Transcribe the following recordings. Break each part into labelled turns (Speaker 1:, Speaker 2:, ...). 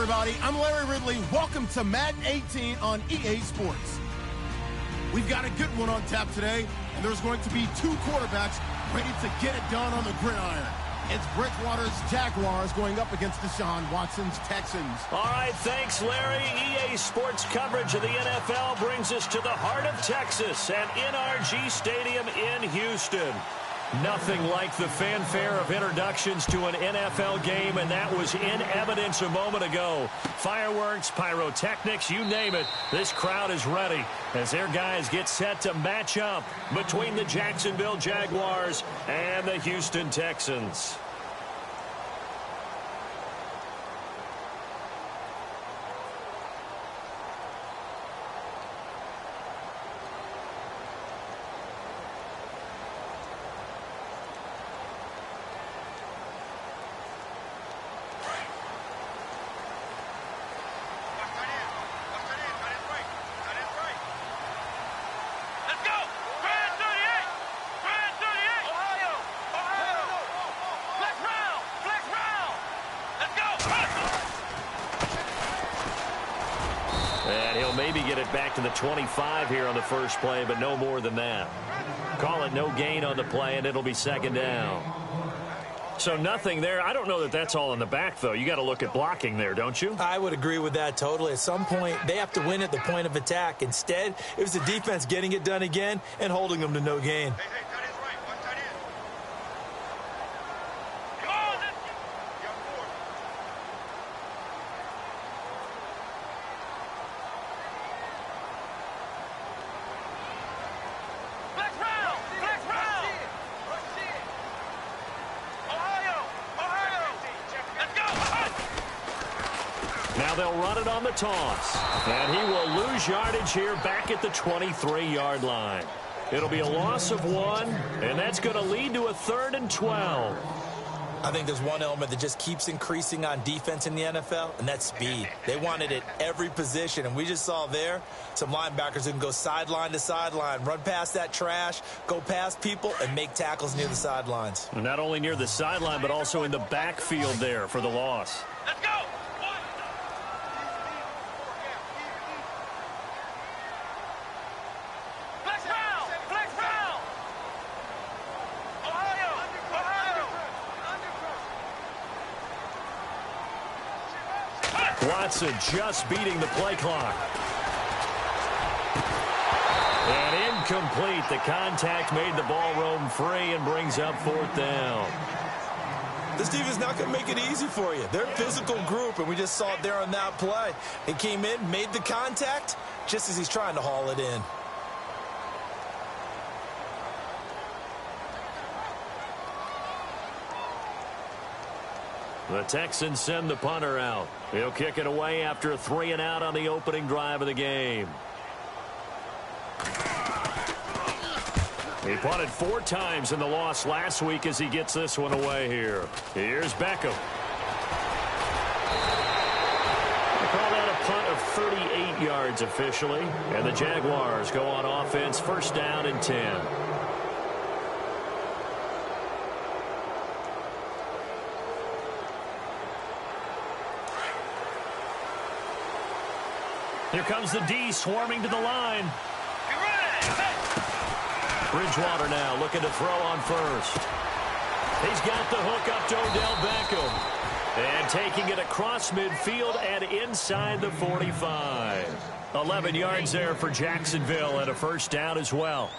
Speaker 1: everybody. I'm Larry Ridley. Welcome to Madden 18 on EA Sports. We've got a good one on tap today, and there's going to be two quarterbacks ready to get it done on the gridiron. It's Bridgewater's Jaguars going up against Deshaun Watson's Texans.
Speaker 2: All right, thanks, Larry. EA Sports coverage of the NFL brings us to the heart of Texas at NRG Stadium in Houston. Nothing like the fanfare of introductions to an NFL game, and that was in evidence a moment ago. Fireworks, pyrotechnics, you name it. This crowd is ready as their guys get set to match up between the Jacksonville Jaguars and the Houston Texans. And he'll maybe get it back to the 25 here on the first play, but no more than that. Call it no gain on the play, and it'll be second down. So nothing there. I don't know that that's all in the back, though. You got to look at blocking there, don't you?
Speaker 3: I would agree with that totally. At some point, they have to win at the point of attack. Instead, it was the defense getting it done again and holding them to no gain.
Speaker 2: Now they'll run it on the toss. And he will lose yardage here back at the 23-yard line. It'll be a loss of 1, and that's going to lead to a 3rd and 12.
Speaker 3: I think there's one element that just keeps increasing on defense in the NFL, and that's speed. They want it at every position, and we just saw there some linebackers who can go sideline to sideline, run past that trash, go past people, and make tackles near the sidelines.
Speaker 2: Not only near the sideline, but also in the backfield there for the loss.
Speaker 4: Let's go!
Speaker 2: Watson just beating the play clock. And incomplete. The contact made the ball roam free and brings up 4th down.
Speaker 3: This defense is not going to make it easy for you. They're a physical group, and we just saw it there on that play. He came in, made the contact, just as he's trying to haul it in.
Speaker 2: The Texans send the punter out. He'll kick it away after a 3-and-out on the opening drive of the game. He punted 4 times in the loss last week as he gets this one away here. Here's Beckham. They call that a punt of 38 yards officially. And the Jaguars go on offense, 1st down and 10. Here comes the D swarming to the line. Bridgewater now looking to throw on first. He's got the hook up to Odell Beckham. And taking it across midfield and inside the 45. 11 yards there for Jacksonville and a 1st down as well.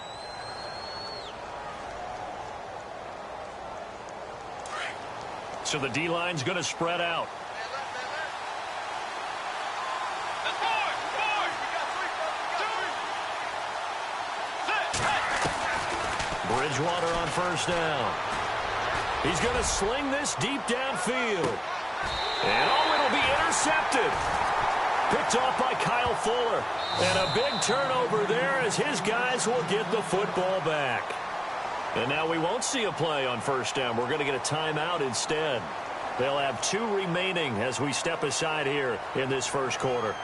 Speaker 2: So the D-line's going to spread out. Bridgewater on 1st down. He's going to sling this deep downfield. And it'll be intercepted. Picked off by Kyle Fuller. And a big turnover there as his guys will get the football back. And now we won't see a play on 1st down. We're going to get a timeout instead. They'll have 2 remaining as we step aside here in this 1st quarter.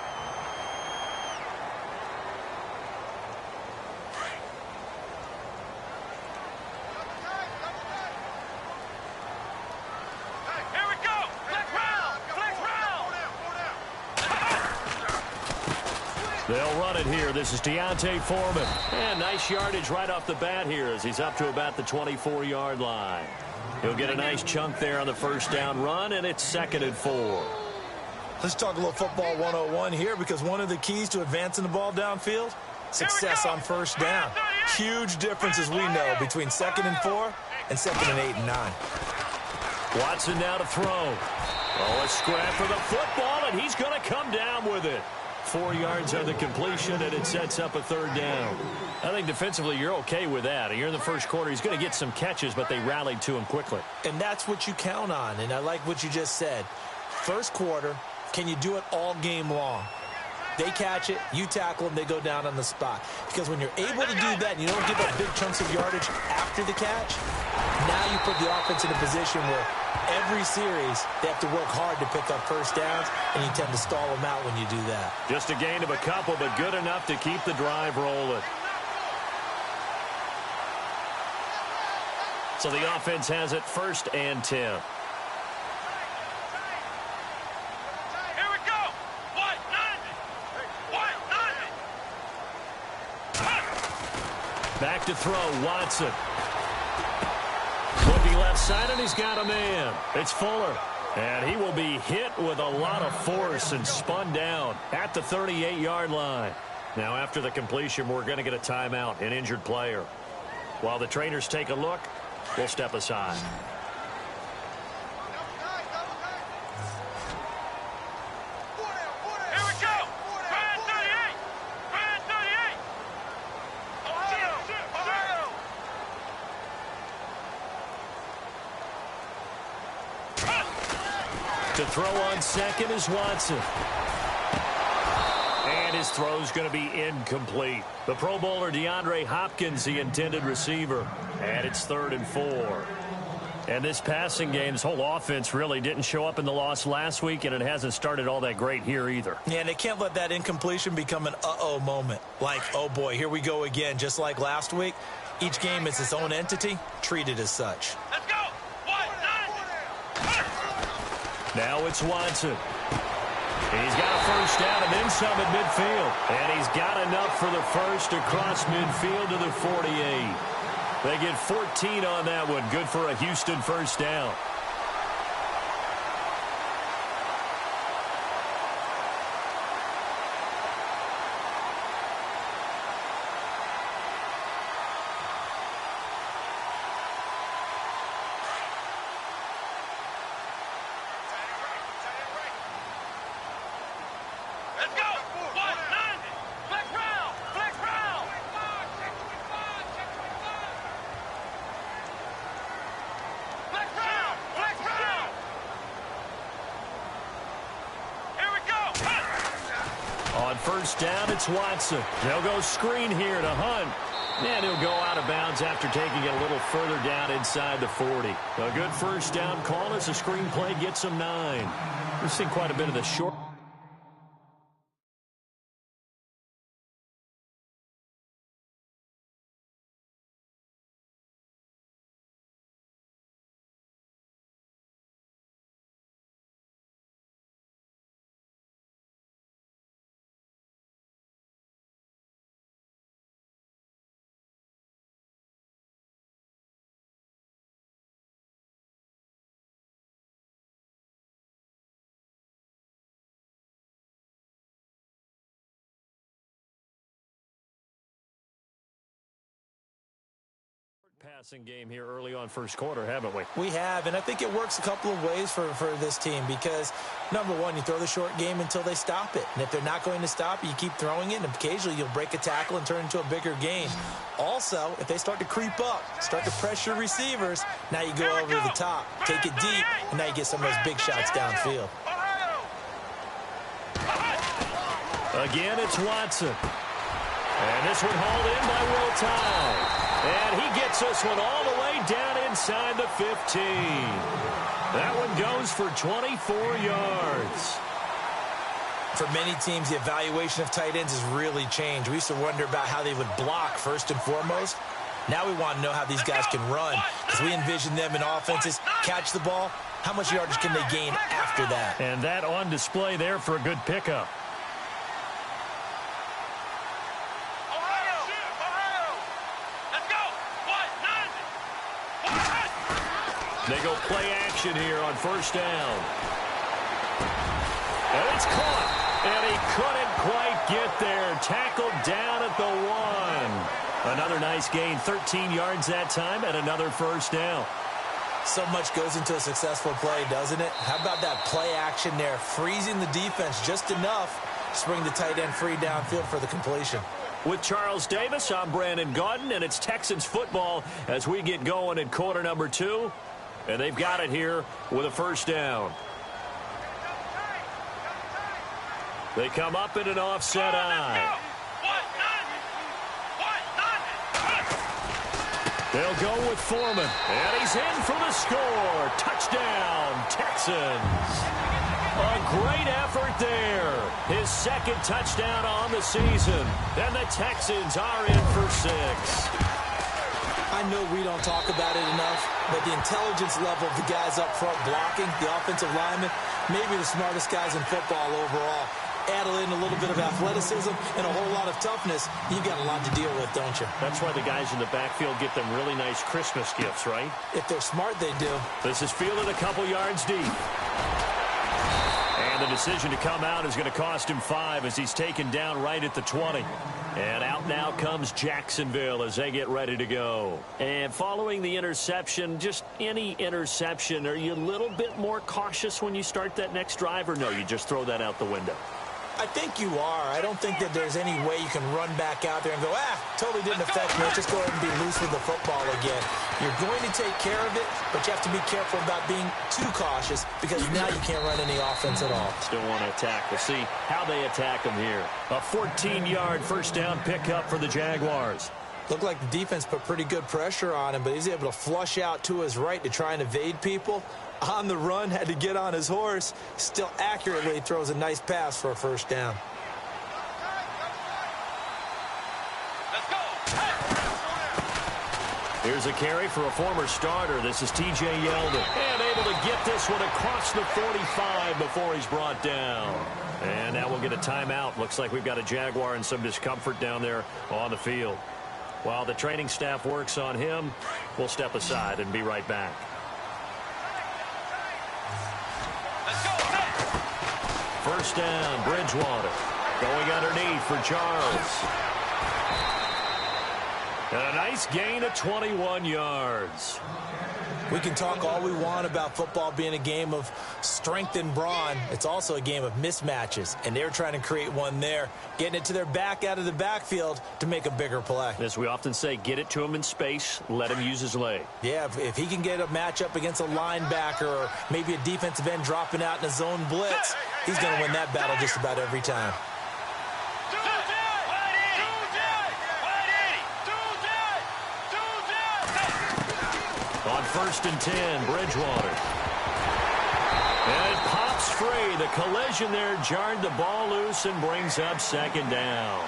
Speaker 2: They'll run it here. This is Deontay Foreman. And nice yardage right off the bat here as he's up to about the 24-yard line. He'll get a nice chunk there on the first down run, and it's 2nd and 4.
Speaker 3: Let's talk a little football 101 here, because one of the keys to advancing the ball downfield, success on first down. Huge difference, as we know, between 2nd and 4 and 2nd and 8 and 9.
Speaker 2: Watson now to throw. Oh, a scrap for the football, and he's going to come down with it. 4 yards on the completion, and it sets up a 3rd down. I think defensively you're okay with that. You're in the first quarter. He's going to get some catches, but they rallied to him quickly.
Speaker 3: And that's what you count on, and I like what you just said. First quarter, can you do it all game long? They catch it, you tackle them, they go down on the spot. Because when you're able to do that and you don't give up big chunks of yardage after the catch, now you put the offense in a position where every series they have to work hard to pick up first downs, and you tend to stall them out when you do that.
Speaker 2: Just a gain of a couple, but good enough to keep the drive rolling. So the offense has it 1st and 10. Back to throw, Watson. Looking left side, and he's got a man. It's Fuller. And he will be hit with a lot of force and spun down at the 38-yard line. Now, after the completion, we're going to get a timeout, an injured player. While the trainers take a look, we'll step aside. To throw on second is Watson. And his throw's going to be incomplete. The Pro Bowler DeAndre Hopkins, the intended receiver. And it's 3rd and 4. And this passing game, this whole offense really didn't show up in the loss last week, and it hasn't started all that great here either.
Speaker 3: Yeah, and they can't let that incompletion become an uh-oh moment. Like, oh boy, here we go again, just like last week. Each game is its own entity, treated as such.
Speaker 4: Let's go!
Speaker 2: Now it's Watson. He's got a first down and then some at midfield. And he's got enough for the first across midfield to the 48. They get 14 on that one. Good for a Houston first down. First down, it's Watson. They'll go screen here to Hunt. And he'll go out of bounds after taking it a little further down inside the 40. A good first down call as the screen play gets him 9. We've seen quite a bit of the short. Passing game here early on first quarter, haven't we?
Speaker 3: We have, and I think it works a couple of ways for this team because, number one, you throw the short game until they stop it. And if they're not going to stop it, you keep throwing it, and occasionally you'll break a tackle and turn it into a bigger gain. Also, if they start to creep up, start to pressure receivers, now you go over the top, take it deep, and now you get some of those big shots downfield.
Speaker 2: Again, it's Watson. And this one hauled in by Will Tye. And he gets this one all the way down inside the 15. That one goes for 24 yards.
Speaker 3: For many teams, the evaluation of tight ends has really changed. We used to wonder about how they would block first and foremost. Now we want to know how these guys can run because we envision them in offenses, catch the ball. How much yardage can they gain after that?
Speaker 2: And that on display there for a good pickup. They go play action here on first down. And it's caught. And he couldn't quite get there. Tackled down at the 1. Another nice gain. 13 yards that time and another first down.
Speaker 3: So much goes into a successful play, doesn't it? How about that play action there? Freezing the defense just enough to bring the tight end free downfield for the completion.
Speaker 2: With Charles Davis, I'm Brandon Gaudin, and it's Texans football as we get going in quarter number 2. And they've got it here with a first down. They come up in an offset eye. They'll go with Foreman, and he's in for the score. Touchdown, Texans. A great effort there. His second touchdown on the season, and the Texans are in for 6.
Speaker 3: I know we don't talk about it enough, but the intelligence level of the guys up front blocking, the offensive linemen, maybe the smartest guys in football overall. Add in a little bit of athleticism and a whole lot of toughness, you've got a lot to deal with, don't you?
Speaker 2: That's why the guys in the backfield get them really nice Christmas gifts, right?
Speaker 3: If they're smart, they do.
Speaker 2: This is fielded a couple yards deep. And the decision to come out is going to cost him 5 as he's taken down right at the 20. And out now comes Jacksonville as they get ready to go. And following the interception, just any interception, are you a little bit more cautious when you start that next drive, or no, you just throw that out the window?
Speaker 3: I think you are. I don't think that there's any way you can run back out there and go, totally didn't affect me. Let's just go ahead and be loose with the football again. You're going to take care of it, but you have to be careful about being too cautious because now you can't run any offense at all.
Speaker 2: Still want to attack. We'll see how they attack them here. A 14-yard first down pickup for the Jaguars.
Speaker 3: Looked like the defense put pretty good pressure on him, but he's able to flush out to his right to try and evade people. On the run, had to get on his horse. Still accurately throws a nice pass for a first down.
Speaker 2: Let's go. Here's a carry for a former starter. This is T.J. Yeldon. And able to get this one across the 45 before he's brought down. And now we'll get a timeout. Looks like we've got a Jaguar and some discomfort down there on the field. While the training staff works on him, we'll step aside and be right back. First down, Bridgewater. Going underneath for Charles. And a nice gain of 21 yards.
Speaker 3: We can talk all we want about football being a game of strength and brawn. It's also a game of mismatches, and they're trying to create one there, getting it to their back out of the backfield to make a bigger play.
Speaker 2: As we often say, get it to him in space, let him use his leg.
Speaker 3: Yeah, if he can get a matchup against a linebacker or maybe a defensive end dropping out in a zone blitz, he's going to win that battle just about every time.
Speaker 2: On first and 10, Bridgewater. And it pops free. The collision there jarred the ball loose and brings up second down.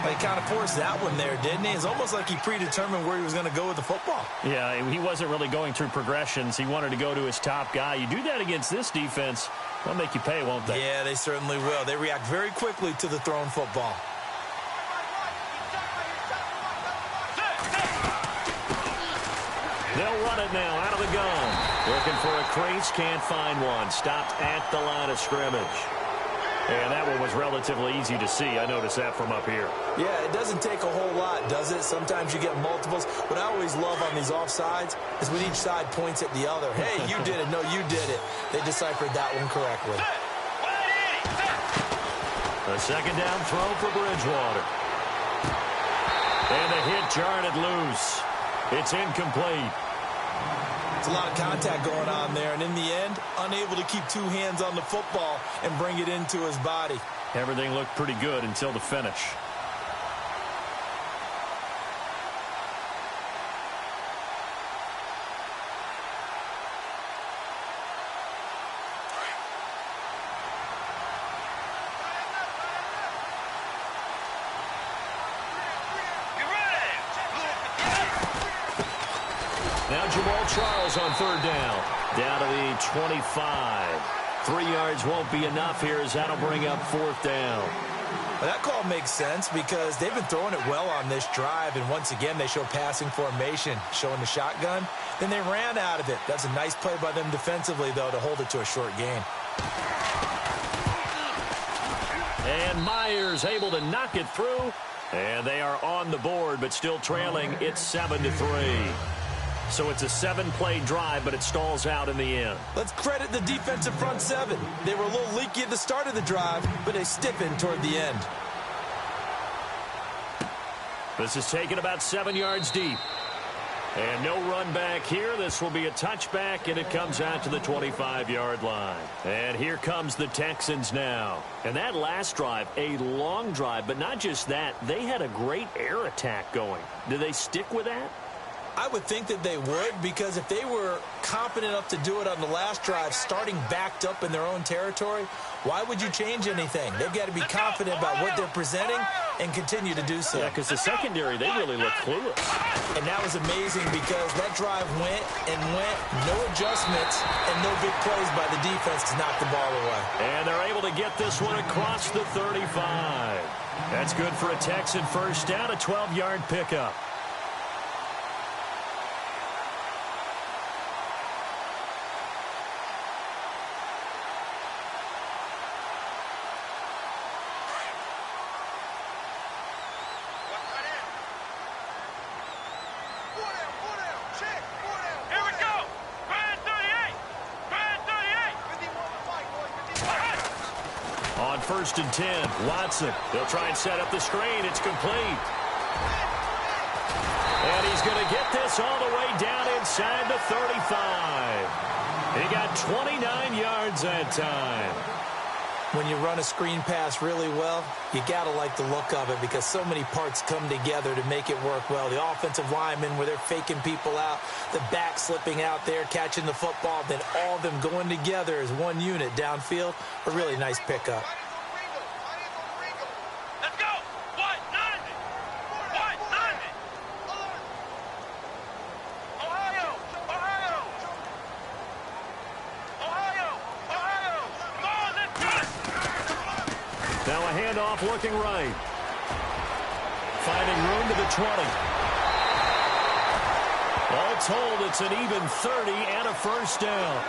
Speaker 3: He kind of forced that one there, didn't he? It's almost like he predetermined where he was going to go with the football.
Speaker 2: Yeah, he wasn't really going through progressions. He wanted to go to his top guy. You do that against this defense, they'll make you pay, won't they?
Speaker 3: Yeah, they certainly will. They react very quickly to the thrown football.
Speaker 2: They'll run it now out of the gun. Looking for a crease, can't find one. Stopped at the line of scrimmage. And that one was relatively easy to see. I noticed that from up here.
Speaker 3: Yeah, it doesn't take a whole lot, does it? Sometimes you get multiples. What I always love on these offsides is when each side points at the other. Hey, you did it. No, you did it. They deciphered that one correctly.
Speaker 2: A second down throw for Bridgewater. And the hit jarred it loose. It's incomplete.
Speaker 3: It's a lot of contact going on there, and in the end, unable to keep two hands on the football and bring it into his body.
Speaker 2: Everything looked pretty good until the finish. Charles on third down. Down to the 25. 3 yards won't be enough here as that'll bring up fourth down.
Speaker 3: Well, that call makes sense because they've been throwing it well on this drive, and once again they show passing formation, showing the shotgun. Then they ran out of it. That's a nice play by them defensively, though, to hold it to a short gain.
Speaker 2: And Myers able to knock it through, and they are on the board, but still trailing. It's 7-3. So it's a 7-play drive, but it stalls out in the end.
Speaker 3: Let's credit the defensive front seven. They were a little leaky at the start of the drive, but they stiffened toward the end.
Speaker 2: This is taken about 7 yards deep. And no run back here. This will be a touchback, and it comes out to the 25-yard line. And here comes the Texans now. And that last drive, a long drive, but not just that. They had a great air attack going. Do they stick with that?
Speaker 3: I would think that they would, because if they were confident enough to do it on the last drive, starting backed up in their own territory, why would you change anything? They've got to be confident about what they're presenting and continue to do so.
Speaker 2: Yeah, because the secondary, they really look clueless.
Speaker 3: And that was amazing because that drive went and went, no adjustments, and no big plays by the defense to knock the ball away.
Speaker 2: And they're able to get this one across the 35. That's good for a Texan first down, a 12-yard pickup. First and 10, Watson. They'll try and set up the screen. It's complete. And he's going to get this all the way down inside the 35. He got 29 yards that time.
Speaker 3: When you run a screen pass really well, you got to like the look of it because so many parts come together to make it work well. The offensive linemen, where they're faking people out, the back slipping out there, catching the football, then all of them going together as one unit downfield. A really nice pickup.
Speaker 2: Now a handoff looking right. Finding room to the 20. All told, it's an even 30 and a first down.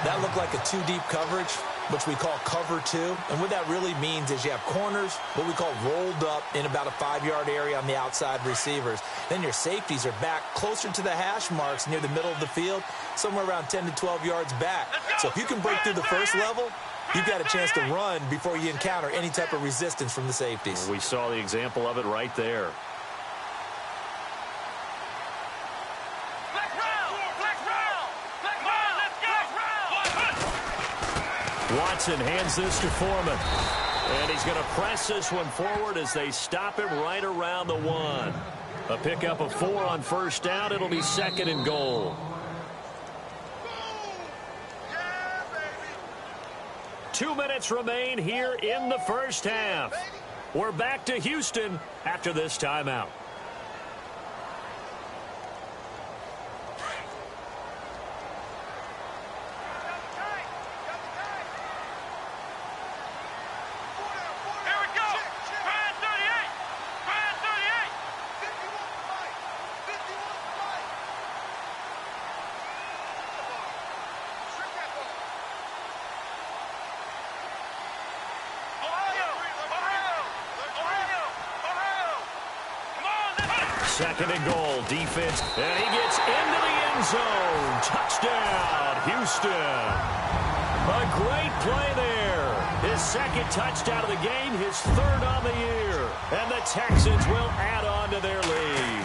Speaker 3: That looked like a two-deep coverage, which we call cover two. And what that really means is you have corners, what we call rolled up in about a 5-yard area on the outside receivers. Then your safeties are back closer to the hash marks near the middle of the field, somewhere around 10 to 12 yards back. So if you can break through the first level, you've got a chance to run before you encounter any type of resistance from the safeties.
Speaker 2: We saw the example of it right there. Watson hands this to Foreman. And he's going to press this one forward as they stop him right around the 1. A pickup of 4 on first down. It'll be 2nd and goal. 2 minutes remain here in the first half. We're back to Houston after this timeout. Second and goal, defense, and he gets into the end zone. Touchdown, Houston. A great play there. His second touchdown of the game, his 3rd on the year. And the Texans will add on to their lead.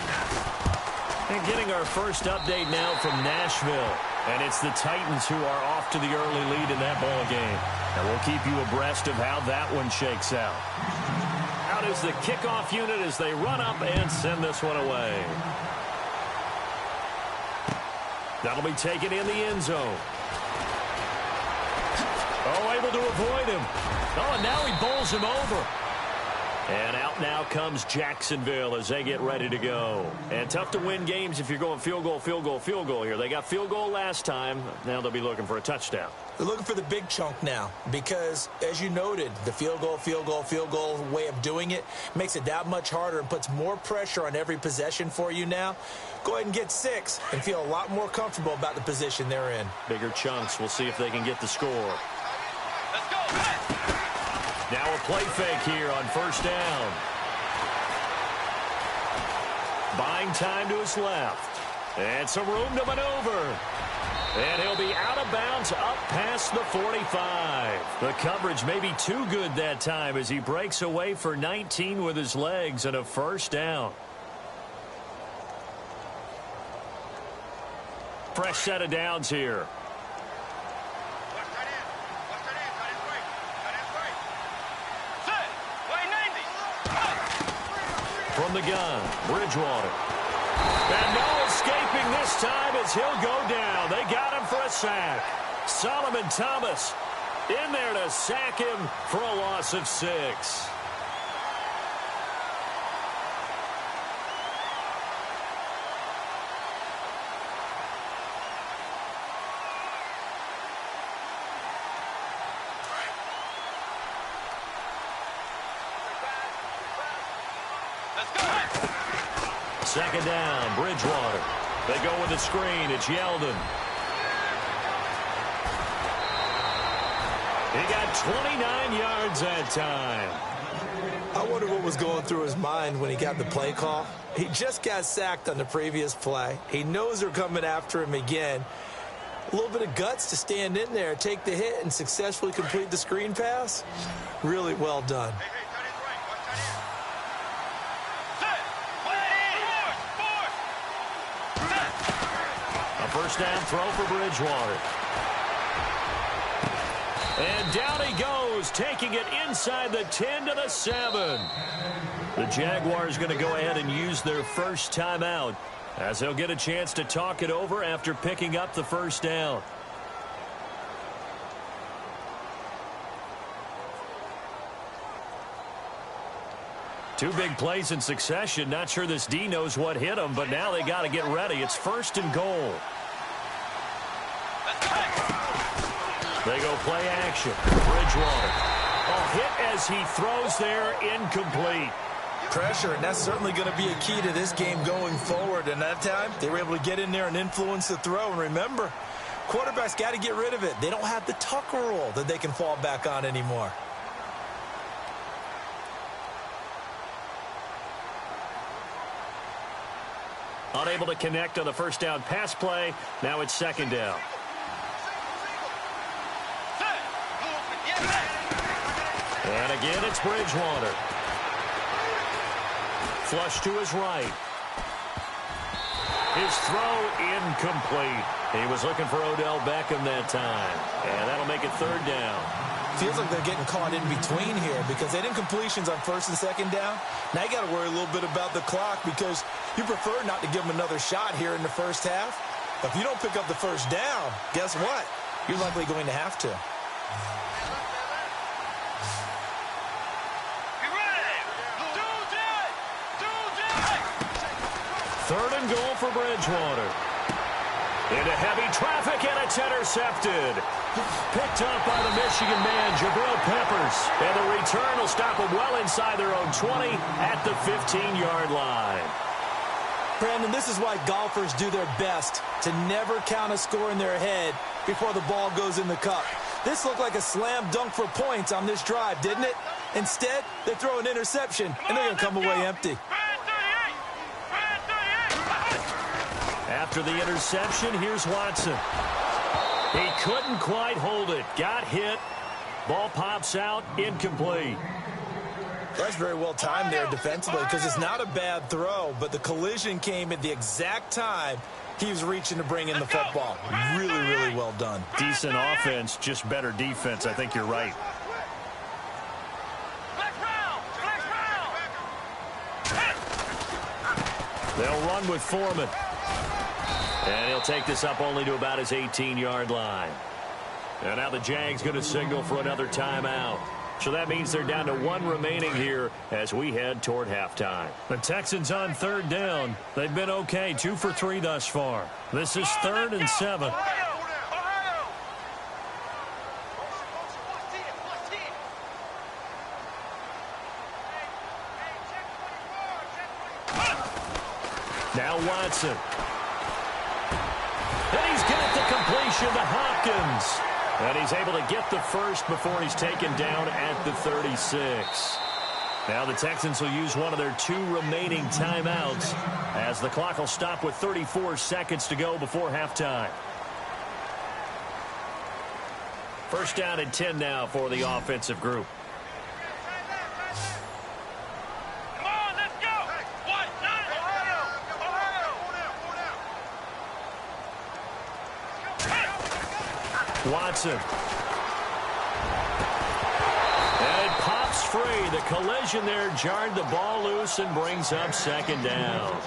Speaker 2: And getting our first update now from Nashville. And it's the Titans who are off to the early lead in that ball game. And we'll keep you abreast of how that one shakes out. Out is the kickoff unit as they run up and send this one away. That'll be taken in the end zone. Oh, able to avoid him. Oh, and now he bowls him over. And out now comes Jacksonville as they get ready to go. And tough to win games if you're going field goal, field goal, field goal here. They got field goal last time. Now they'll be looking for a touchdown.
Speaker 3: They're looking for the big chunk now because, as you noted, the field goal way of doing it makes it that much harder and puts more pressure on every possession for you now. Go ahead and get 6 and feel a lot more comfortable about the position they're in.
Speaker 2: Bigger chunks. We'll see if they can get the score. Let's go. Now a play fake here on first down. Buying time to his left. And some room to maneuver. And he'll be out of bounds up past the 45. The coverage may be too good that time as he breaks away for 19 with his legs and a first down. Fresh set of downs here. From the gun, Bridgewater. And no escaping this time as he'll go down. They got him for a sack. Solomon Thomas in there to sack him for a loss of 6. Second down, Bridgewater. They go with the screen. It's Yeldon. He got 29 yards that time.
Speaker 3: I wonder what was going through his mind when he got the play call. He just got sacked on the previous play. He knows they're coming after him again. A little bit of guts to stand in there, take the hit, and successfully complete the screen pass. Really well done.
Speaker 2: First down throw for Bridgewater. And down he goes, taking it inside the 10 to the 7. The Jaguars going to go ahead and use their first timeout as they'll get a chance to talk it over after picking up the first down. Two big plays in succession. Not sure this D knows what hit him, but now they got to get ready. It's first and goal. They go play action. Bridgewater. A hit as he throws there, incomplete.
Speaker 3: Pressure, and that's certainly going to be a key to this game going forward. And that time, they were able to get in there and influence the throw. And remember, quarterbacks got to get rid of it. They don't have the Tucker rule that they can fall back on anymore.
Speaker 2: Unable to connect on the first down pass play. Now it's second down. And again, it's Bridgewater. Flush to his right. His throw incomplete. He was looking for Odell Beckham that time. And that'll make it third down.
Speaker 3: Feels like they're getting caught in between here because they didn't completions on first and second down. Now you got to worry a little bit about the clock because you prefer not to give them another shot here in the first half. But if you don't pick up the first down, guess what? You're likely going to have to.
Speaker 2: Third and goal for Bridgewater. Into heavy traffic, and it's intercepted. Picked up by the Michigan man, Jabril Peppers. And the return will stop them well inside their own 20 at the 15-yard line.
Speaker 3: Brandon, this is why golfers do their best to never count a score in their head before the ball goes in the cup. This looked like a slam dunk for points on this drive, didn't it? Instead, they throw an interception, and they're going to come away empty.
Speaker 2: After the interception, here's Watson. He couldn't quite hold it. Got hit. Ball pops out. Incomplete.
Speaker 3: That's very well timed there defensively because it's not a bad throw, but the collision came at the exact time he was reaching to bring in the football. Really, really well done.
Speaker 2: Decent offense, just better defense. I think you're right. They'll run with Foreman. And he'll take this up only to about his 18-yard line. And now the Jags going to signal for another timeout. So that means they're down to 1 remaining here as we head toward halftime.
Speaker 4: The Texans on 3rd down. They've been okay, 2 for 3 thus far. This is 3rd and 7.
Speaker 2: Now Watson. And he's got the completion to Hopkins. And he's able to get the first before he's taken down at the 36. Now the Texans will use one of their 2 remaining timeouts as the clock will stop with 34 seconds to go before halftime. First down and 10 now for the offensive group. Watson. And it pops free. The collision there jarred the ball loose and brings up 2nd down.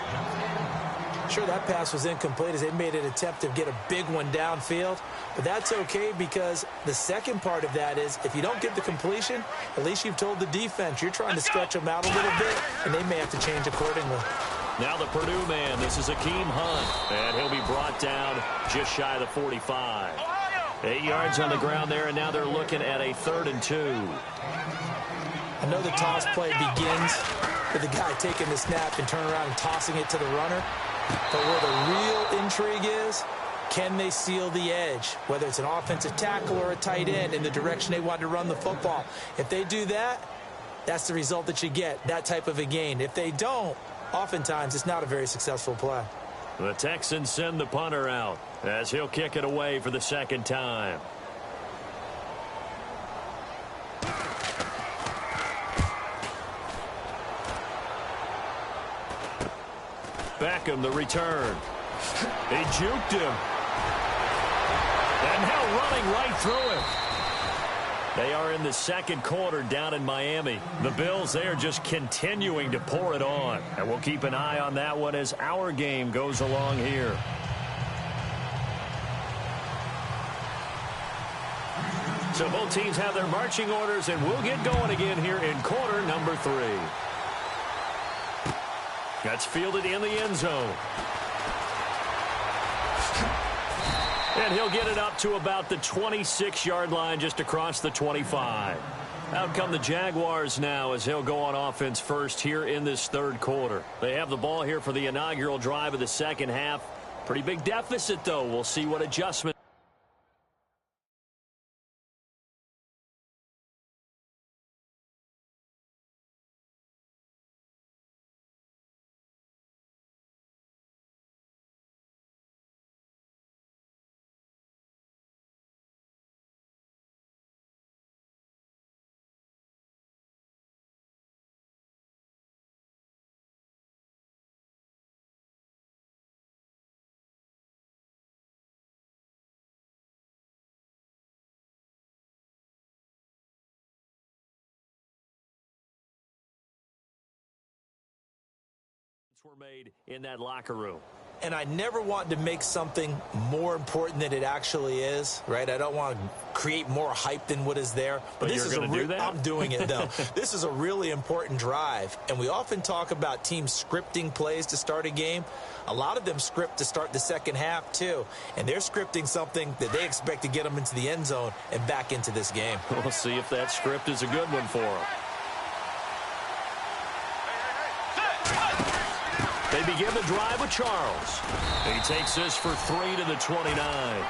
Speaker 3: Sure, that pass was incomplete as they made an attempt to get a big one downfield. But that's okay because the second part of that is if you don't get the completion, at least you've told the defense you're trying to stretch them out a little bit, and they may have to change accordingly.
Speaker 2: Now the Purdue man, this is Akeem Hunt. And he'll be brought down just shy of the 45. 8 yards on the ground there, and now they're looking at a 3rd and 2.
Speaker 3: I know the toss play begins with the guy taking the snap and turning around and tossing it to the runner. But where the real intrigue is, can they seal the edge? Whether it's an offensive tackle or a tight end in the direction they want to run the football. If they do that, that's the result that you get, that type of a gain. If they don't, oftentimes it's not a very successful play.
Speaker 2: The Texans send the punter out as he'll kick it away for the 2nd time. Beckham, the return. He juked him. And now running right through him. They are in the 2nd quarter down in Miami. The Bills, they are just continuing to pour it on. And we'll keep an eye on that one as our game goes along here. So both teams have their marching orders, and we'll get going again here in quarter number 3. That's fielded in the end zone. And he'll get it up to about the 26-yard line just across the 25. Out come the Jaguars now as he'll go on offense first here in this 3rd quarter. They have the ball here for the inaugural drive of the 2nd half. Pretty big deficit, though. We'll see what adjustment. Were made in that locker room.
Speaker 3: And I never want to make something more important than it actually is, right? I don't want to create more hype than what is there.
Speaker 2: But this is do that?
Speaker 3: I'm doing it, though. This is a really important drive. And we often talk about teams scripting plays to start a game. A lot of them script to start the 2nd half, too. And they're scripting something that they expect to get them into the end zone and back into this game.
Speaker 2: We'll see if that script is a good one for them. They begin the drive with Charles. He takes this for 3 to the 29.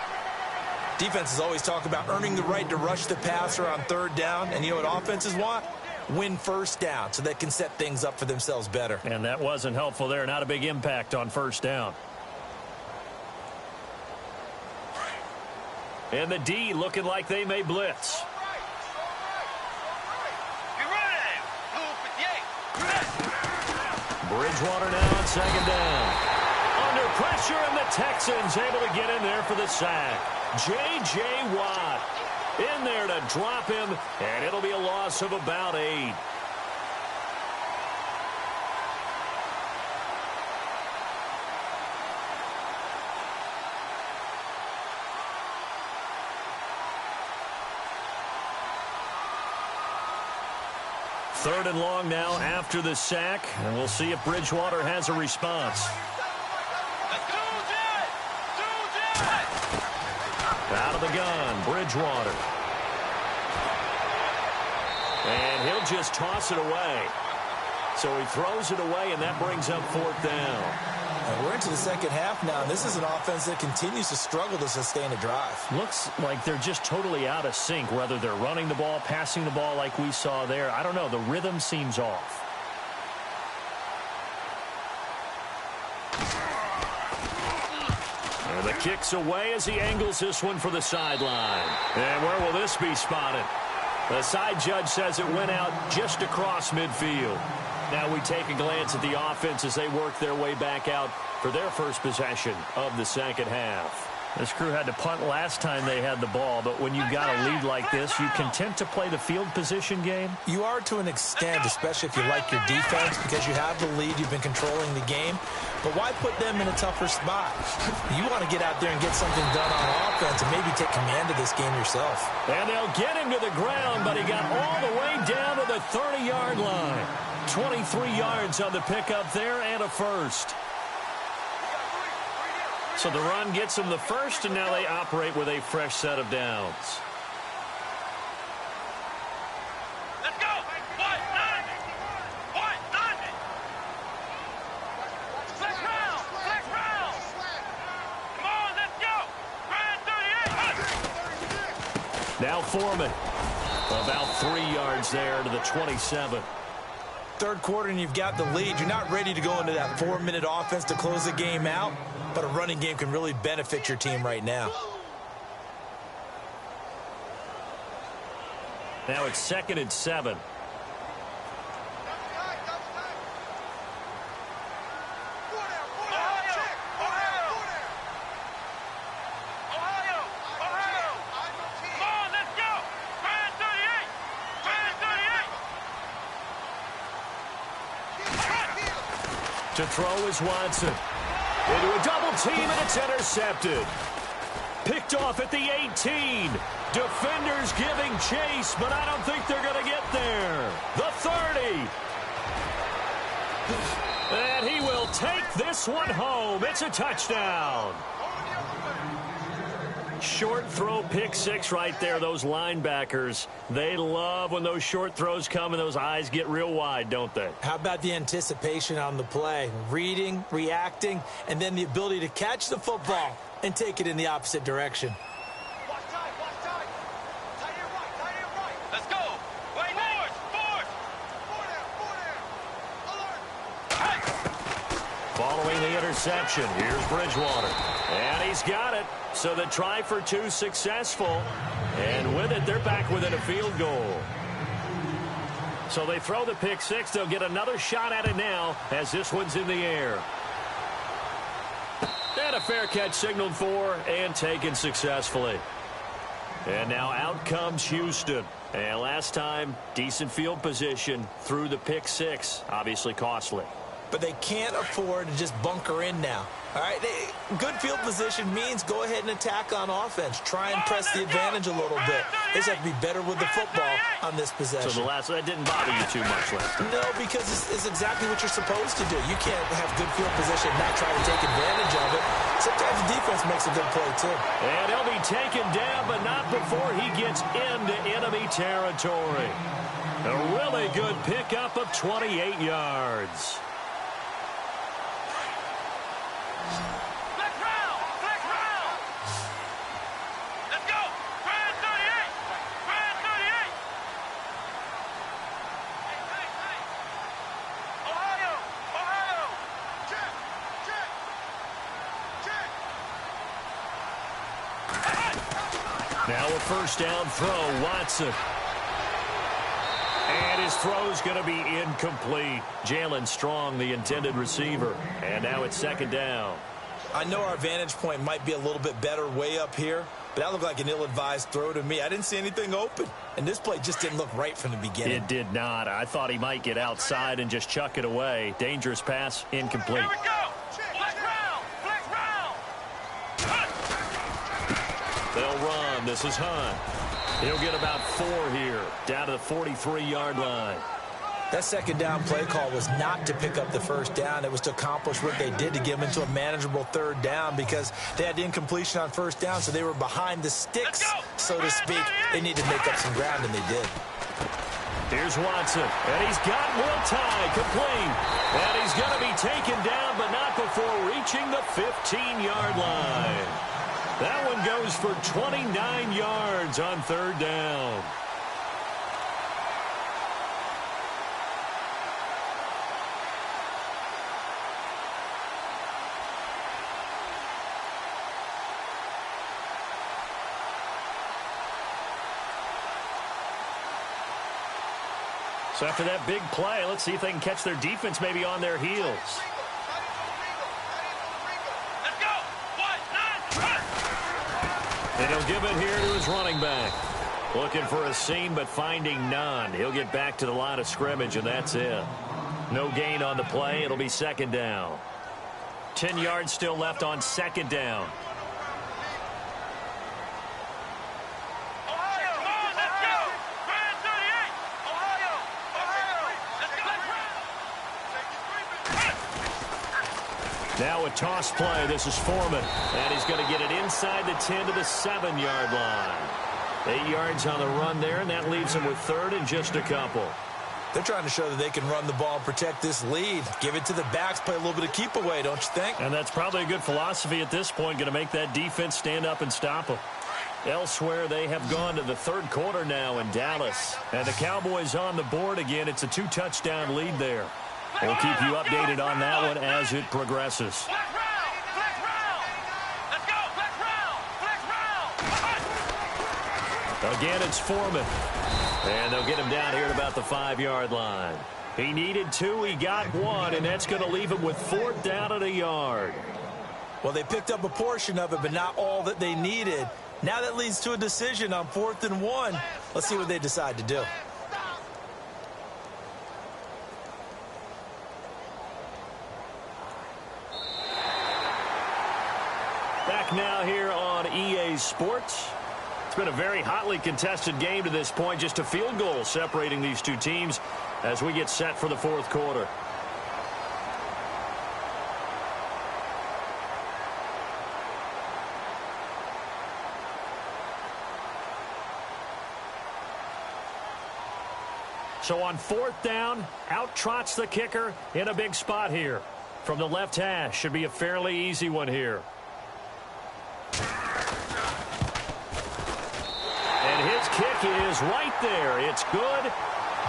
Speaker 3: Defenses always talk about earning the right to rush the passer on 3rd down. And you know what offenses want? Win 1st down so they can set things up for themselves better.
Speaker 2: And that wasn't helpful there. Not a big impact on 1st down. And the D looking like they may blitz. Bridgewater now on 2nd down. Under pressure, and the Texans able to get in there for the sack. J.J. Watt in there to drop him, and it'll be a loss of about 8.
Speaker 4: 3rd and long now after the sack, and we'll see if Bridgewater has a response. Out of the gun, Bridgewater. And he'll just toss it away. So he throws it away, and that brings up 4th down.
Speaker 3: And we're into the second half now, and this is an offense that continues to struggle to sustain a drive.
Speaker 4: Looks like they're just totally out of sync, whether they're running the ball, passing the ball like we saw there. I don't know. The rhythm seems off. And the kick's away as he angles this one for the sideline. And where will this be spotted? The side judge says it went out just across midfield. Now we take a glance at the offense as they work their way back out for their first possession of the second half. This crew had to punt last time they had the ball, but when you've got a lead like this, you content to play the field position game?
Speaker 3: You are to an extent, especially if you like your defense, because you have the lead, you've been controlling the game. But why put them in a tougher spot? You want to get out there and get something done on offense and maybe take command of this game yourself.
Speaker 4: And they'll get him to the ground, but he got all the way down to the 30-yard line. 23 yards on the pickup there and a first. So the run gets them the first, and now they operate with a fresh set of downs.
Speaker 5: Let's go! What? Flex round! Flex round! Come on, let's go! Brand 38!
Speaker 4: Now Foreman. About 3 yards there to the 27.
Speaker 3: Third quarter and you've got the lead. You're not ready to go into that 4-minute offense to close the game out, but a running game can really benefit your team right now.
Speaker 4: Now it's 2nd and 7. To throw is Watson. Into a double team, and it's intercepted. Picked off at the 18. Defenders giving chase, but I don't think they're going to get there. The 30. And he will take this one home. It's a touchdown. Short throw, pick six right there. Those linebackers, they love when those short throws come and those eyes get real wide, don't they?
Speaker 3: How about the anticipation on the play? Reading, reacting, and then the ability to catch the football and take it in the opposite direction.
Speaker 5: Watch tight, watch tight. Tight and right, tight and right. Let's go. Wait, forward. Alert.
Speaker 4: Following the interception, here's Bridgewater. And he's got it. So the try for two successful. And with it, they're back within a field goal. So they throw the pick six. They'll get another shot at it now as this one's in the air. And a fair catch signaled for and taken successfully. And now out comes Houston. And last time, decent field position through the pick six. Obviously costly.
Speaker 3: But they can't afford to just bunker in now. All right, good field position means go ahead and attack on offense. Try and press the advantage a little bit. They just have to be better with the football on this possession.
Speaker 4: So that didn't bother you too much last time?
Speaker 3: No, because it's exactly what you're supposed to do. You can't have good field position and not try to take advantage of it. Sometimes the defense makes a good play, too.
Speaker 4: And he'll be taken down, but not before he gets into enemy territory. A really good pickup of 28 yards. Now a first down throw, Watson. And his throw's going to be incomplete. Jalen Strong, the intended receiver. And now it's second down.
Speaker 3: I know our vantage point might be a little bit better way up here, but that looked like an ill-advised throw to me. I didn't see anything open, and this play just didn't look right from the beginning.
Speaker 4: It did not. I thought he might get outside and just chuck it away. Dangerous pass, incomplete.
Speaker 5: Here we go. Flex round.
Speaker 4: They'll run. This is Hunt. He'll get about 4 here, down to the 43-yard line.
Speaker 3: That second down play call was not to pick up the first down. It was to accomplish what they did, to get them into a manageable third down, because they had incompletion on first down, so they were behind the sticks, so to speak. They needed to make up some ground, and they did.
Speaker 4: Here's Watson, and he's got Will Tye complete. And he's going to be taken down, but not before reaching the 15-yard line. That one goes for 29 yards on third down. So after that big play, let's see if they can catch their defense maybe on their heels.
Speaker 5: Let's go! 1, 9, run!
Speaker 4: And he'll give it here to his running back. Looking for a seam, but finding none. He'll get back to the line of scrimmage, and that's it. No gain on the play. It'll be second down. 10 yards still left on second down. Now a toss play. This is Foreman. And he's going to get it inside the 10 to the 7-yard line. 8 yards on the run there, and that leaves him with third and just a couple.
Speaker 3: They're trying to show that they can run the ball and protect this lead. Give it to the backs, play a little bit of keep away, don't you think?
Speaker 4: And that's probably a good philosophy at this point, going to make that defense stand up and stop them. Elsewhere, they have gone to the third quarter now in Dallas. And the Cowboys on the board again. It's a 2-touchdown lead there. We'll keep you updated on that one as it progresses.
Speaker 5: Flex round! Flex round! Let's go! Flex round!
Speaker 4: Again, it's Foreman. And they'll get him down here at about the 5-yard line. He needed 2, he got 1, and that's going to leave him with 4th down at a yard.
Speaker 3: Well, they picked up a portion of it, but not all that they needed. Now that leads to a decision on 4th and 1. Let's see what they decide to do.
Speaker 4: Back now here on EA Sports. It's been a very hotly contested game to this point. Just a field goal separating these two teams as we get set for the fourth quarter. So on 4th down, out trots the kicker in a big spot here. From the left hash, should be a fairly easy one here. And his kick is right there. It's good.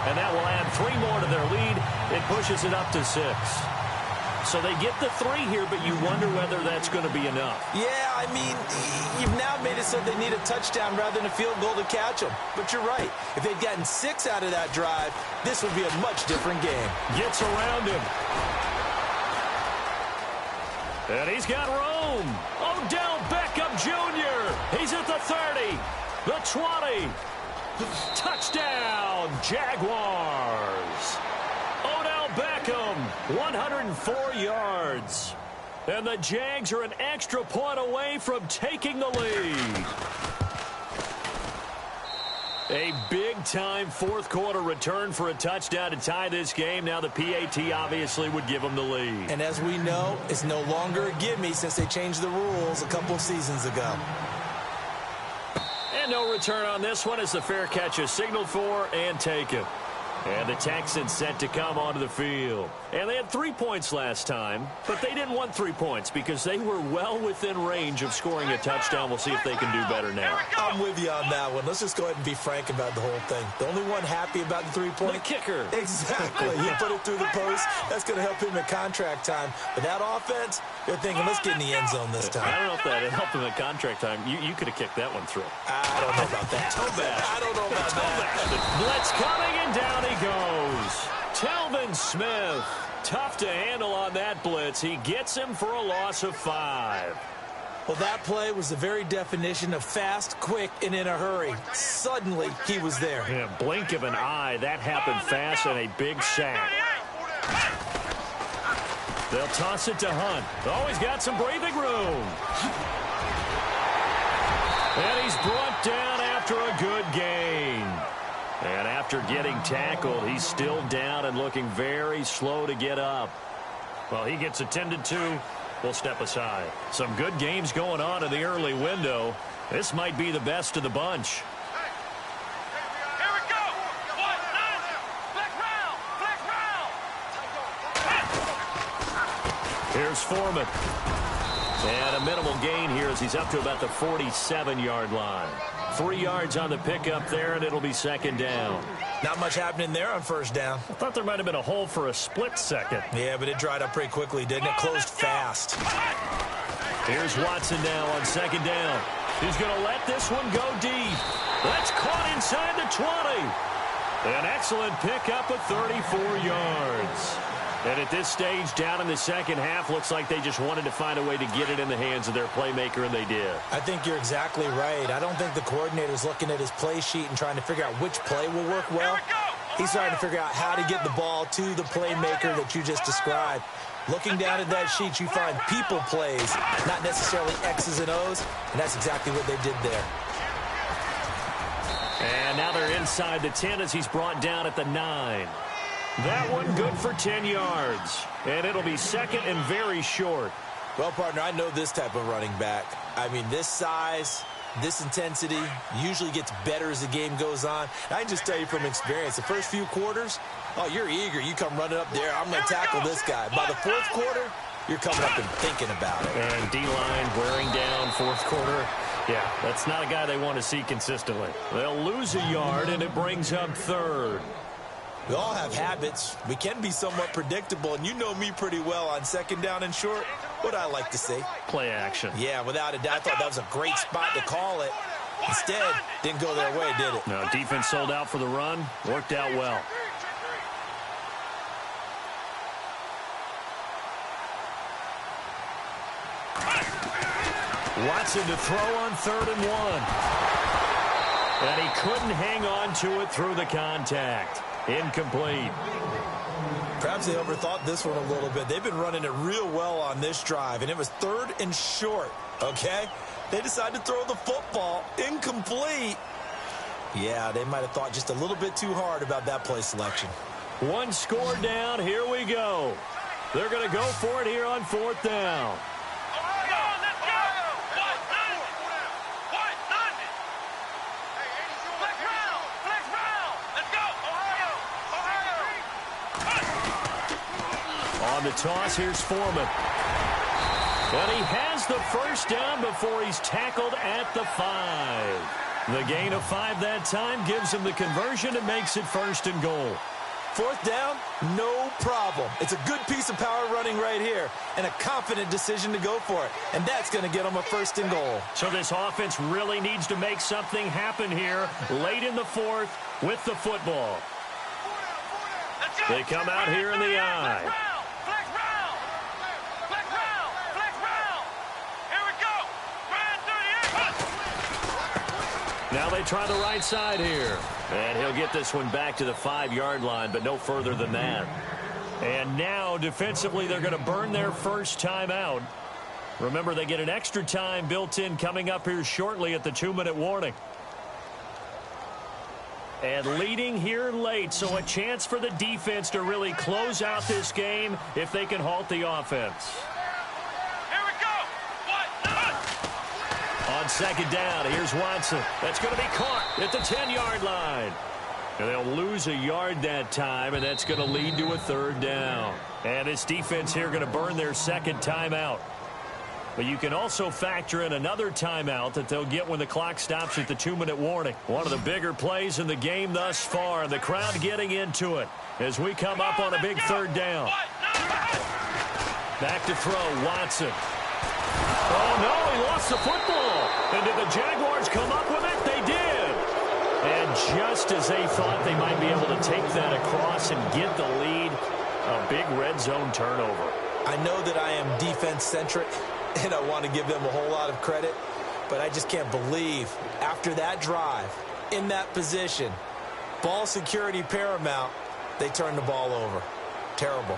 Speaker 4: And that will add 3 more to their lead. It pushes it up to 6. So they get the 3 here, but you wonder whether that's going to be enough.
Speaker 3: Yeah, I mean, you've now made it so they need a touchdown rather than a field goal to catch them. But you're right. If they'd gotten 6 out of that drive, this would be a much different game.
Speaker 4: Gets around him. And he's got room. Odell Beckham Jr. He's at the 30, the 20. Touchdown, Jaguars. Odell Beckham, 104 yards. And the Jags are an extra point away from taking the lead. A big-time fourth quarter return for a touchdown to tie this game. Now the PAT obviously would give them the lead.
Speaker 3: And as we know, it's no longer a gimme since they changed the rules a couple seasons ago.
Speaker 4: And no return on this one as the fair catch is signaled for and taken. And the Texans set to come onto the field. And they had 3 points last time, but they didn't want 3 points because they were well within range of scoring a touchdown. We'll see if they can do better now.
Speaker 3: I'm with you on that one. Let's just go ahead and be frank about the whole thing. The only one happy about the 3-point?
Speaker 4: The kicker.
Speaker 3: Exactly. He put it through the post. That's going to help him at contract time. But that offense, they're thinking, let's get in the end zone this time.
Speaker 4: I don't know if that helped him at contract time. You could have kicked that one through.
Speaker 3: I don't know about that. I don't know about that.
Speaker 4: Blitz coming, and down he goes. Telvin Smith. Tough to handle on that blitz. He gets him for a loss of 5.
Speaker 3: Well, that play was the very definition of fast, quick, and in a hurry. Suddenly, he was there.
Speaker 4: In a blink of an eye, that happened fast, and a big sack. They'll toss it to Hunt. Oh, he's got some breathing room. And he's brought down after a good gain. And after getting tackled, he's still down and looking very slow to get up. Well, he gets attended to. We'll step aside. Some good games going on in the early window. This might be the best of the bunch.
Speaker 5: Here we go. One, nine. Flex round. Flex round.
Speaker 4: Here's Foreman. And a minimal gain here as he's up to about the 47-yard line. 3 yards on the pickup there, and it'll be second down.
Speaker 3: Not much happening there on first down.
Speaker 4: I thought there might have been a hole for a split second.
Speaker 3: Yeah, but it dried up pretty quickly, didn't it? Closed fast.
Speaker 4: Here's Watson now on second down. He's going to let this one go deep. That's caught inside the 20. An excellent pickup of 34 yards. And at this stage, down in the second half, looks like they just wanted to find a way to get it in the hands of their playmaker, and they did.
Speaker 3: I think you're exactly right. I don't think the coordinator's looking at his play sheet and trying to figure out which play will work well. He's trying to figure out how to get the ball to the playmaker that you just described. Looking down at that sheet, you find people plays, not necessarily X's and O's, and that's exactly what they did there.
Speaker 4: And now they're inside the 10 as he's brought down at the 9. That one good for 10 yards. And it'll be second and very short.
Speaker 3: Well, partner, I know this type of running back. I mean, this size, this intensity usually gets better as the game goes on. And I can just tell you from experience, the first few quarters, oh, you're eager. You come running up there. I'm going to tackle this guy. By the fourth quarter, you're coming up and thinking about it.
Speaker 4: And D-line wearing down fourth quarter. Yeah, that's not a guy they want to see consistently. They'll lose a yard, and it brings up third.
Speaker 3: We all have habits. We can be somewhat predictable, and you know me pretty well on second down and short. What I like to see.
Speaker 4: Play action.
Speaker 3: Yeah, without a doubt. I thought that was a great spot to call it. Instead, didn't go their way, did it?
Speaker 4: No, defense sold out for the run. Worked out well. Watson to throw on 3rd and 1. And he couldn't hang on to it through the contact. Incomplete.
Speaker 3: Perhaps they overthought this one a little bit. They've been running it real well on this drive, and it was 3rd and short, okay? They decided to throw the football. Incomplete. Yeah, they might have thought just a little bit too hard about that play selection.
Speaker 4: One score down. Here we go. They're going to go for it here on 4th down. On the toss, here's Foreman. And he has the first down before he's tackled at the 5. The gain of 5 that time gives him the conversion and makes it 1st and goal.
Speaker 3: 4th down, no problem. It's a good piece of power running right here and a confident decision to go for it. And that's going to get them a 1st and goal.
Speaker 4: So this offense really needs to make something happen here late in the 4th with the football. They come out here in the eye. Now they try the right side here. And he'll get this one back to the 5-yard line, but no further than that. And now, defensively, they're going to burn their first timeout. Remember, they get an extra time built in coming up here shortly at the 2-minute warning. And leading here late, so a chance for the defense to really close out this game if they can halt the offense. On second down, here's Watson. That's going to be caught at the 10-yard line. And they'll lose a yard that time, and that's going to lead to a 3rd down. And this defense here going to burn their second timeout. But you can also factor in another timeout that they'll get when the clock stops at the 2-minute warning. One of the bigger plays in the game thus far, and the crowd getting into it as we come up on a big 3rd down. Back to throw, Watson. Oh, no, he lost the football. And did the Jaguars come up with it? They did. And just as they thought they might be able to take that across and get the lead, a big red zone turnover.
Speaker 3: I know that I am defense-centric, and I want to give them a whole lot of credit, but I just can't believe after that drive, in that position, ball security paramount, they turned the ball over. Terrible.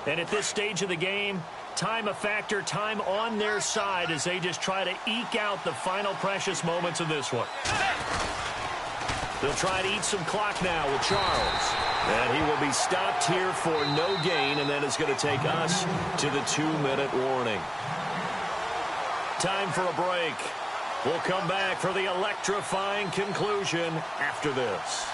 Speaker 4: And at this stage of the game, time a factor, time on their side as they just try to eke out the final precious moments of this one. They'll try to eat some clock now with Charles. And he will be stopped here for no gain, and then it's going to take us to the 2-minute warning. Time for a break. We'll come back for the electrifying conclusion after this.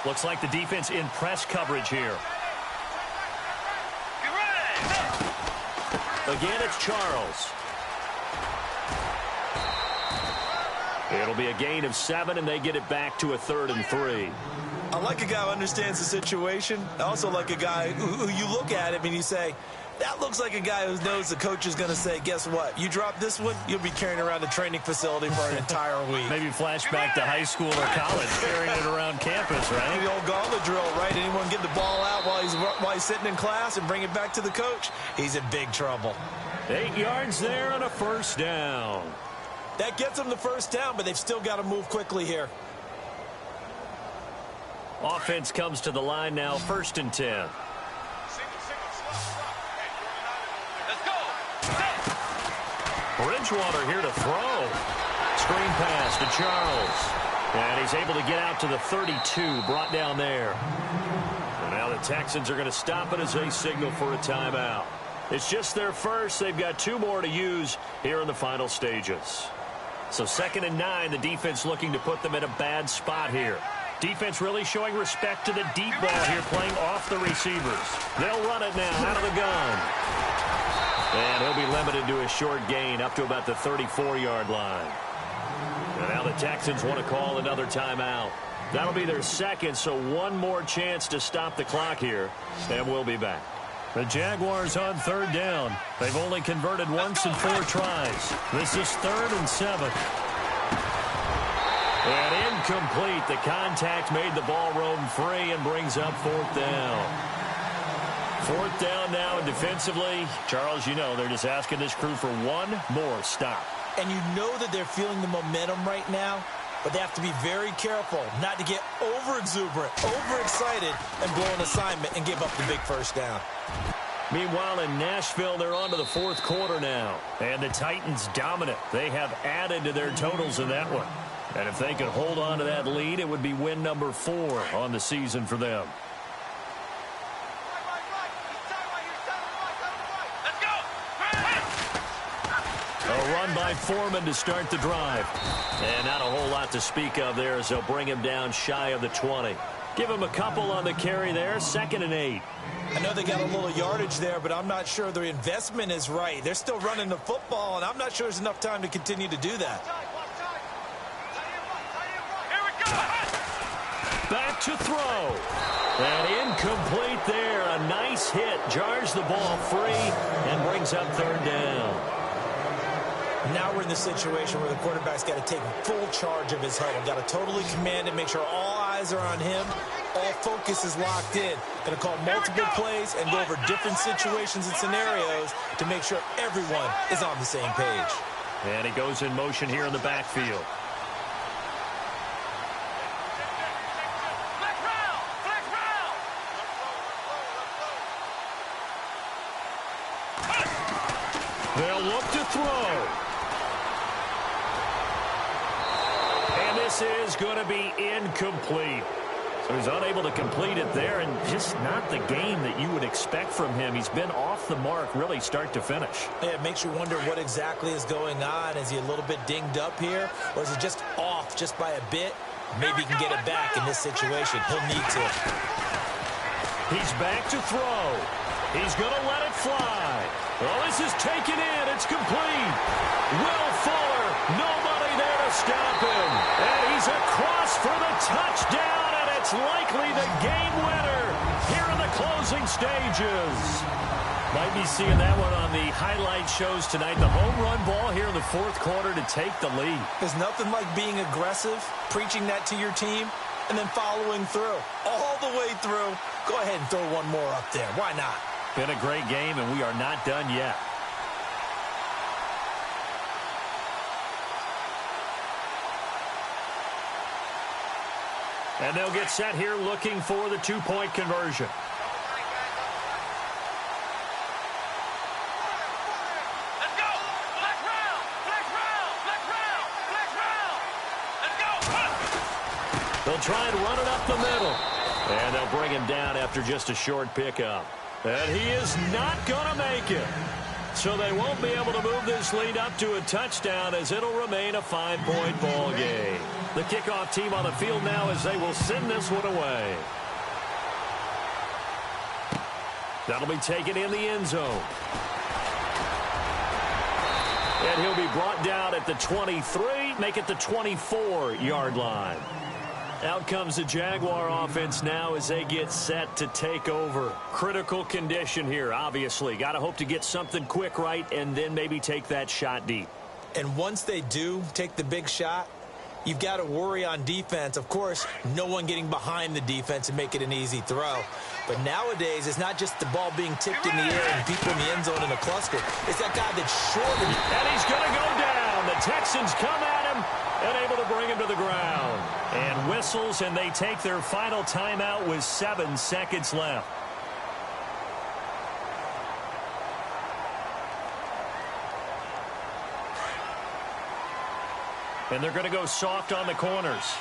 Speaker 4: Looks like the defense in press coverage here. Again, it's Charles. It'll be a gain of 7, and they get it back to a 3rd and 3.
Speaker 3: I like a guy who understands the situation. I also like a guy who you look at him and you say, that looks like a guy who knows the coach is going to say, guess what? You drop this one, you'll be carrying around the training facility for an entire week.
Speaker 4: Maybe flashback to high school or college, carrying it around campus, right?
Speaker 3: The old gauntlet drill, right? Anyone get the ball out while he's sitting in class and bring it back to the coach? He's in big trouble.
Speaker 4: 8 yards there on a first down.
Speaker 3: That gets them the first down, but they've still got to move quickly here.
Speaker 4: Offense comes to the line now, 1st and 10. Bridgewater here to throw. Screen pass to Charles. And he's able to get out to the 32, brought down there. And now the Texans are going to stop it as they signal for a timeout. It's just their first. They've got 2 more to use here in the final stages. So 2nd and 9, the defense looking to put them in a bad spot here. Defense really showing respect to the deep ball here, playing off the receivers. They'll run it now out of the gun. And he'll be limited to a short gain up to about the 34-yard line. And now the Texans want to call another timeout. That'll be their 2nd, so 1 more chance to stop the clock here. And we'll be back. The Jaguars on 3rd down. They've only converted once in 4 tries. This is 3rd and 7. And incomplete. The contact made the ball roam free and brings up 4th down. 4th down now, and defensively, Charles, you know, they're just asking this crew for 1 more stop.
Speaker 3: And you know that they're feeling the momentum right now, but they have to be very careful not to get over-exuberant, overexcited, and blow an assignment and give up the big first down.
Speaker 4: Meanwhile, in Nashville, they're on to the 4th quarter now. And the Titans dominant. They have added to their totals in that one. And if they could hold on to that lead, it would be win number 4 on the season for them. A run by Foreman to start the drive. And not a whole lot to speak of there as they'll bring him down shy of the 20. Give him a couple on the carry there, 2nd and 8.
Speaker 3: I know they got a little yardage there, but I'm not sure the investment is right. They're still running the football, and I'm not sure there's enough time to continue to do that.
Speaker 4: Back to throw. And incomplete there. A nice hit. Jars the ball free and brings up 3rd down.
Speaker 3: Now we're in the situation where the quarterback's got to take full charge of his huddle. Got to totally command it, make sure all eyes are on him. All focus is locked in. Going to call multiple plays and go over different situations and scenarios to make sure everyone is on the same page.
Speaker 4: And he goes in motion here in the backfield. They'll look to throw. And this is going to be incomplete. So he's unable to complete it there, and just not the game that you would expect from him. He's been off the mark really start to finish.
Speaker 3: Yeah, it makes you wonder what exactly is going on. Is he a little bit dinged up here, or is it just off just by a bit? Maybe he can get it back in this situation. He'll need to.
Speaker 4: He's back to throw. He's going to let it fly. Well, this is taken in. It's complete. Will Fuller, nobody there to stop him. And he's across for the touchdown, and it's likely the game winner here in the closing stages. Might be seeing that one on the highlight shows tonight. The home run ball here in the fourth quarter to take the lead.
Speaker 3: There's nothing like being aggressive, preaching that to your team, and then following through. All the way through. Go ahead and throw one more up there. Why not?
Speaker 4: Been a great game, and we are not done yet. And they'll get set here looking for the two-point conversion. They'll try and run it up the middle. And they'll bring him down after just a short pickup. And he is not going to make it. So they won't be able to move this lead up to a touchdown as it'll remain a 5-point ball game. The kickoff team on the field now as they will send this one away. That'll be taken in the end zone. And he'll be brought down at the 23, make it the 24-yard line. Out comes the Jaguar offense now as they get set to take over. Critical condition here, obviously. Got to hope to get something quick right and then maybe take that shot deep.
Speaker 3: And once they do take the big shot, you've got to worry on defense. Of course, no one getting behind the defense and make it an easy throw. But nowadays, it's not just the ball being tipped in the air and people in the end zone in a cluster. It's that guy that's short.
Speaker 4: And he's going to go down. The Texans come at him and able to bring him to the ground. And whistles, and they take their final timeout with 7 seconds left. And they're going to go soft on the corners.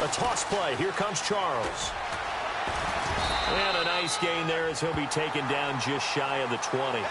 Speaker 4: A toss play. Here comes Charles. And a nice gain there as he'll be taken down just shy of the 20.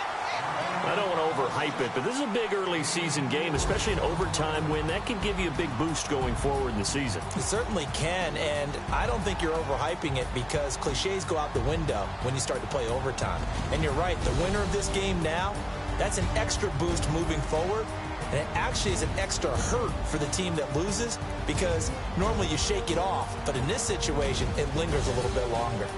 Speaker 4: I don't want to overhype it, but this is a big early season game, especially an overtime win. That can give you a big boost going forward in the season.
Speaker 3: It certainly can, and I don't think you're overhyping it because cliches go out the window when you start to play overtime. And you're right, the winner of this game now, that's an extra boost moving forward, and it actually is an extra hurt for the team that loses because normally you shake it off, but in this situation, it lingers a little bit longer.